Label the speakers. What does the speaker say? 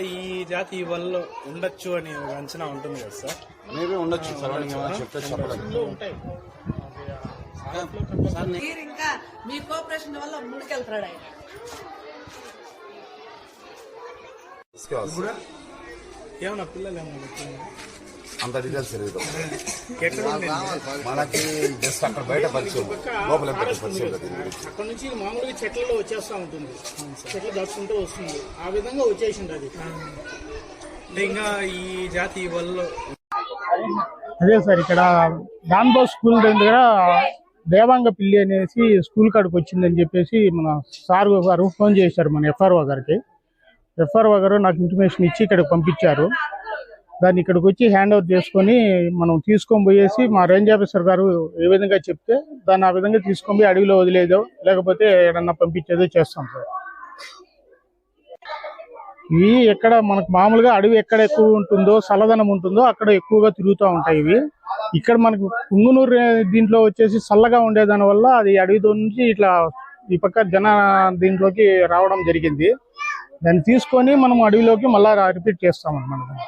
Speaker 1: ఈ జాతి వల్ల ఉండొచ్చు అని ఒక అంచనా ఉంటుంది కదా సార్?
Speaker 2: మేబీ ఉండొచ్చు. సరౌండింగ్ ఏమైనా చెప్తే చెప్పలేదు.
Speaker 3: ఇంకా మీ కోఆపరేషన్ వల్ల ముందుకెళ్తాడు ఆయన.
Speaker 1: ఏమన్నా పిల్లలు ఏమన్నా
Speaker 2: అంత డీటెయిల్స్ తెలియదు
Speaker 1: ఎక్కడ
Speaker 2: మనకి. జస్ట్ అక్కడ బయట పరిచయం, లోపల పరిచయం.
Speaker 4: అక్కడ నుంచి మామూలుగా చెట్లలో వచ్చేస్తా ఉంటుంది, చెట్లు దాచుకుంటూ వస్తుంది, ఆ విధంగా వచ్చేసింది అది.
Speaker 1: ఇంకా ఈ జాతి వల్ల
Speaker 4: అదే సార్, ఇక్కడ డాన్ బాస్ స్కూల్ దగ్గర దేవాంగ పిల్లి అనేసి స్కూల్ కాడికి వచ్చిందని చెప్పేసి మన సార్ గారు ఫోన్ చేశారు మన ఎఫ్ఆర్ఓ గారికి. ఎఫ్ఆర్ఓ గారు నాకు ఇంటిమేషన్ ఇచ్చి ఇక్కడికి పంపించారు. దాన్ని ఇక్కడికి వచ్చి హ్యాండ్ ఓవర్ చేసుకొని మనం తీసుకొని పోయేసి మా రేంజ్ ఆఫీసర్ గారు ఏ విధంగా చెప్తే దాన్ని ఆ విధంగా తీసుకొని పోయి అడవిలో వదిలేదో లేకపోతే ఏదన్నా పంపించేదో చేస్తాం సార్. ఇవి ఎక్కడ మనకు మామూలుగా అడవి ఎక్కడ ఎక్కువ ఉంటుందో చల్లదనం ఉంటుందో అక్కడ ఎక్కువగా తిరుగుతూ ఉంటాయి. ఇవి ఇక్కడ మనకు పుంగునూరు దీంట్లో వచ్చేసి చల్లగా ఉండేదాని వల్ల అది అడవితో నుంచి ఇట్లా ఈ పక్క జన దీంట్లోకి రావడం జరిగింది. దాన్ని తీసుకొని మనం అడవిలోకి మళ్ళా రిపీట్ చేస్తాం అన్నమాట.